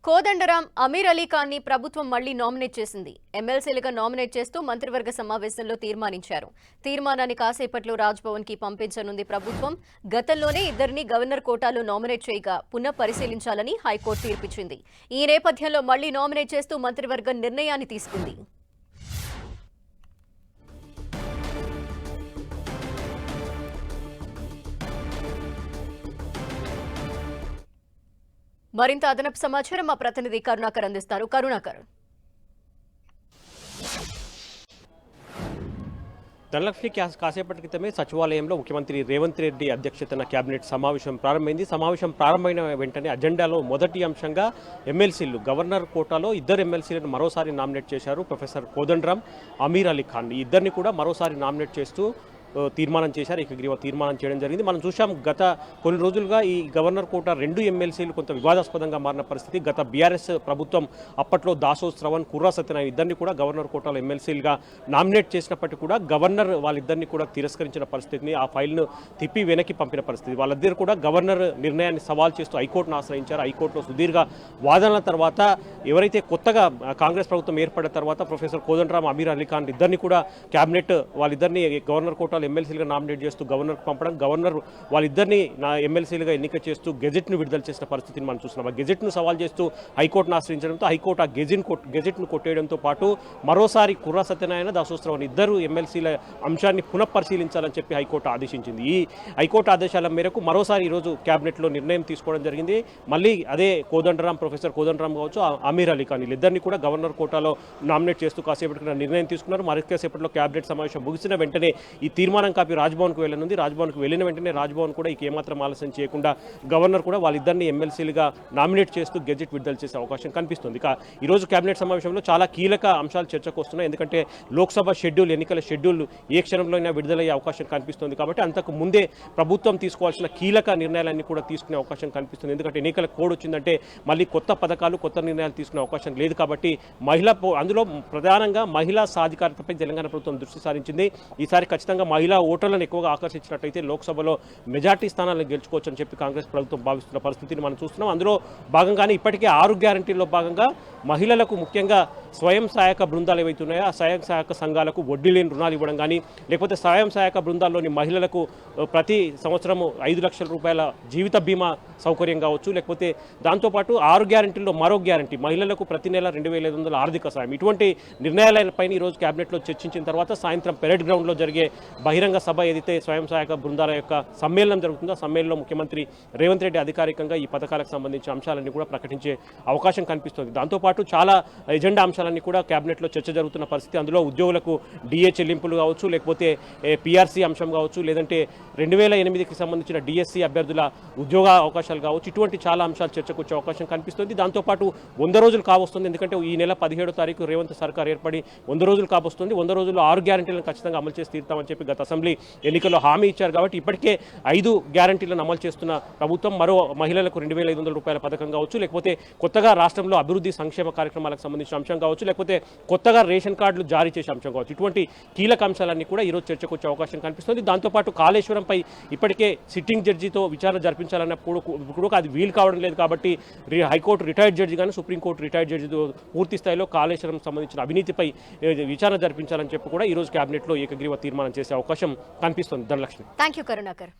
కోదండరాం అమీర్ అలీ ఖాన్ ని ప్రభుత్వం మళ్లీ నామినేట్ చేసింది. ఎమ్మెల్సీలుగా నామినేట్ చేస్తూ మంత్రివర్గ సమావేశంలో తీర్మానించారు. తీర్మానాన్ని కాసేపట్లో రాజ్భవన్ కి పంపించనుంది ప్రభుత్వం. గతంలోనే ఇద్దరిని గవర్నర్ కోటాలో నామినేట్ చేయగా పునః పరిశీలించాలని హైకోర్టు తీర్పిచ్చింది. ఈ నేపథ్యంలో మళ్లీ నామినేట్ చేస్తూ మంత్రివర్గం నిర్ణయాన్ని తీసుకుంది. మరింత అదనపు సమాచారం మా ప్రతినిధి కరుణాకర్ అందిస్తారు. కరుణాకర్, ధనలక్ష్మి కాసేపటి క్రితమే సచివాలయంలో ముఖ్యమంత్రి రేవంత్ రెడ్డి అధ్యక్షతన కేబినెట్ సమావేశం ప్రారంభమైంది. సమావేశం ప్రారంభమైన వెంటనే అజెండాలో మొదటి అంశంగా ఎమ్మెల్సీలు గవర్నర్ కోటాలో ఇద్దరు ఎమ్మెల్సీలను మరోసారి నామినేట్ చేశారు. ప్రొఫెసర్ కోదండరాం, అమీర్ అలీ ఖాన్ ఇద్దరిని కూడా మరోసారి నామినేట్ చేస్తూ తీర్మానం చేశారు. ఏకగ్రీవ తీర్మానం చేయడం జరిగింది. మనం చూసాం గత కొన్ని రోజులుగా ఈ గవర్నర్ కోట రెండు ఎమ్మెల్సీలు కొంత వివాదాస్పదంగా మారిన పరిస్థితి. గత బీఆర్ఎస్ ప్రభుత్వం అప్పట్లో దాసో శ్రవణ్, కుర్రా సత్యనారాయణ ఇద్దరిని కూడా గవర్నర్ కోటాలో ఎమ్మెల్సీలుగా నామినేట్ చేసినప్పటికీ కూడా గవర్నర్ వాళ్ళిద్దరిని కూడా తిరస్కరించిన పరిస్థితిని, ఆ ఫైల్ను తిప్పి వెనక్కి పంపిన పరిస్థితి. వాళ్ళిద్దరు కూడా గవర్నర్ నిర్ణయాన్ని సవాల్ చేస్తూ హైకోర్టును ఆశ్రయించారు. హైకోర్టులో సుదీర్ఘ వాదనల తర్వాత ఎవరైతే కొత్తగా కాంగ్రెస్ ప్రభుత్వం ఏర్పడిన తర్వాత ప్రొఫెసర్ కోదండరాం, అమీర్ అలీ ఖాన్ ఇద్దరిని కూడా క్యాబినెట్ వాళ్ళిద్దరిని గవర్నర్ కోటాలో ఎమ్మెల్సీలుగా నామినేట్ చేస్తూ గవర్నర్కి పంపడం, గవర్నర్ వాళ్ళిద్దరిని ఎమ్మెల్సీలుగా ఎన్నిక చేస్తూ గెజెట్ను విడుదల చేసిన పరిస్థితిని మనం చూస్తున్నాం. ఆ గెజెట్ను సవాల్ చేస్తూ హైకోర్టును ఆశ్రయించడంతో హైకోర్టు ఆ గెజెట్ను కొట్టేయడంతో పాటు మరోసారి కుర్రా సత్యనారాయణ, దాసోత్సవం ఇద్దరు ఎమ్మెల్సీల అంశాన్ని పునఃపరిశీలించాలని చెప్పి హైకోర్టు ఆదేశించింది. ఈ హైకోర్టు ఆదేశాల మేరకు మరోసారి ఈరోజు క్యాబినెట్లో నిర్ణయం తీసుకోవడం జరిగింది. మళ్ళీ అదే కోదండరాం, ప్రొఫెసర్ కోదండరాం కావచ్చు, అమీర్ అలీ ఖాన్ వీళ్ళిద్దరిని కూడా గవర్నర్ కోటాలో నామినేట్ చేస్తూ కాసేపటికి నిర్ణయం తీసుకున్నారు. మరికాసేపట్లో క్యాబినెట్ సమావేశం ముగిసిన వెంటనే ఈ తీర్మానం కాపీ రాజ్భవన్కు వెళ్ళనుంది. రాజ్భవన్కు వెళ్ళిన వెంటనే రాజ్భవన్ కూడా ఏమాత్రం ఆలస్యం చేయకుండా గవర్నర్ కూడా వాళ్ళిద్దరిని ఎమ్మెల్సీలుగా నామినేట్ చేస్తూ గెజెట్ విడుదల చేసే అవకాశం కనిపిస్తుంది. ఈరోజు కేబినెట్ సమావేశంలో చాలా కీలక అంశాలు చర్చకు వస్తున్నాయి. ఎందుకంటే లోక్సభ షెడ్యూల్, ఎన్నికల షెడ్యూల్ ఏ క్షణంలో అయినా విడుదలయ్యే అవకాశం కనిపిస్తుంది. కాబట్టి అంతకు ముందే ప్రభుత్వం తీసుకోవాల్సిన కీలక నిర్ణయాలన్నీ కూడా తీసుకునే అవకాశం కనిపిస్తుంది. ఎందుకంటే ఎన్నికల కోడ్ వచ్చిందంటే మళ్ళీ కొత్త పథకాలు, కొత్త నిర్ణయాలు తీసుకునే అవకాశం లేదు. కాబట్టి అందులో ప్రధానంగా మహిళా సాధికారతపై తెలంగాణ ప్రభుత్వం దృష్టి సారించింది. ఈసారి ఖచ్చితంగా మహిళా ఓటర్లను ఎక్కువగా ఆకర్షించినట్టయితే లోక్సభలో మెజార్టీ స్థానాలను గెలుచుకోవచ్చని చెప్పి కాంగ్రెస్ ప్రభుత్వం భావిస్తున్న పరిస్థితిని మనం చూస్తున్నాం. అందులో భాగంగానే ఇప్పటికే 6 గ్యారంటీల్లో భాగంగా మహిళలకు ముఖ్యంగా స్వయం సహాయక బృందాలు ఏవైతే ఉన్నాయో ఆ స్వయం సహాయక సంఘాలకు వడ్డీ లేని రుణాలు ఇవ్వడం కానీ, లేకపోతే స్వయం సహాయక బృందాల్లోని మహిళలకు ప్రతి సంవత్సరం 5 లక్షల రూపాయల జీవిత బీమా సౌకర్యం కావచ్చు, లేకపోతే దాంతోపాటు 6 గ్యారంటీల్లో మరో గ్యారంటీ మహిళలకు ప్రతి నెల 2,500 ఆర్థిక సాయం, ఇటువంటి నిర్ణయాలపైన ఈరోజు కేబినెట్లో చర్చించిన తర్వాత సాయంత్రం పెరేడ్ గ్రౌండ్లో జరిగే బహిరంగ సభ ఏదైతే స్వయం సహాయక బృందాల యొక్క సమ్మేళనం జరుగుతుందో ఆ సమ్మేళనంలో ముఖ్యమంత్రి రేవంత్ రెడ్డి అధికారికంగా ఈ పథకాలకు సంబంధించిన అంశాలన్నీ కూడా ప్రకటించే అవకాశం కనిపిస్తుంది. దాంతోపాటు చాలా ఎజెండా అంశాలన్నీ కూడా కేబినెట్లో చర్చ జరుగుతున్న పరిస్థితి. అందులో ఉద్యోగులకు డిఏ చెల్లింపులు కావచ్చు, లేకపోతే పిఆర్సీ అంశం కావచ్చు, లేదంటే 2008కి సంబంధించిన డిఎస్సి అభ్యర్థుల ఉద్యోగ అవకాశాలు కావచ్చు, ఇటువంటి చాలా అంశాలు చర్చకు వచ్చే అవకాశం కనిపిస్తుంది. దాంతోపాటు 100 రోజులు కావస్తుంది. ఎందుకంటే ఈ నెల 17వ తారీఖు రేవంత్ సర్కార్ ఏర్పడి 100 రోజులు కావస్తుంది. 100 రోజుల్లో 6 గ్యారంటీలను ఖచ్చితంగా అమలు చేసి తీరుతామని చెప్పి గత అసెంబ్లీ ఎన్నికల్లో హామీ ఇచ్చారు. కాబట్టి ఇప్పటికే 5 గ్యారంటీలను అమలు చేస్తున్న ప్రభుత్వం మరో మహిళలకు 2,500 రూపాయల పథకం కావచ్చు, లేకపోతే కొత్తగా రాష్ట్రంలో అభివృద్ధి సంక్షేమ కార్యక్రమాలకు సంబంధించిన అంశం కావచ్చు, లేకపోతే కొత్తగా రేషన్ కార్డులు జారీ చేసే అంశం కావచ్చు, ఇటువంటి కీలక అంశాలన్నీ కూడా ఈరోజు చర్చకు వచ్చే అవకాశం కనిపిస్తుంది. దాంతోపాటు కాళేశ్వరంపై ఇప్పటికే సిట్టింగ్ జడ్జితో విచారణ జరిపించాలన్నప్పుడు అది వీలు కావడం లేదు. కాబట్టి హైకోర్టు రిటైర్డ్ జడ్జి కానీ సుప్రీంకోర్టు రిటైర్డ్ జడ్జితో పూర్తి స్థాయిలో కాళేశ్వరం సంబంధించిన అవినీతిపై విచారణ జరిపించాలని చెప్పి కూడా ఈరోజు కేబినెట్లో ఏకగ్రీవ తీర్మానం చేసే అవకాశం కనిపిస్తుంది. ధనలక్ష్మి. Thank you Karunakar.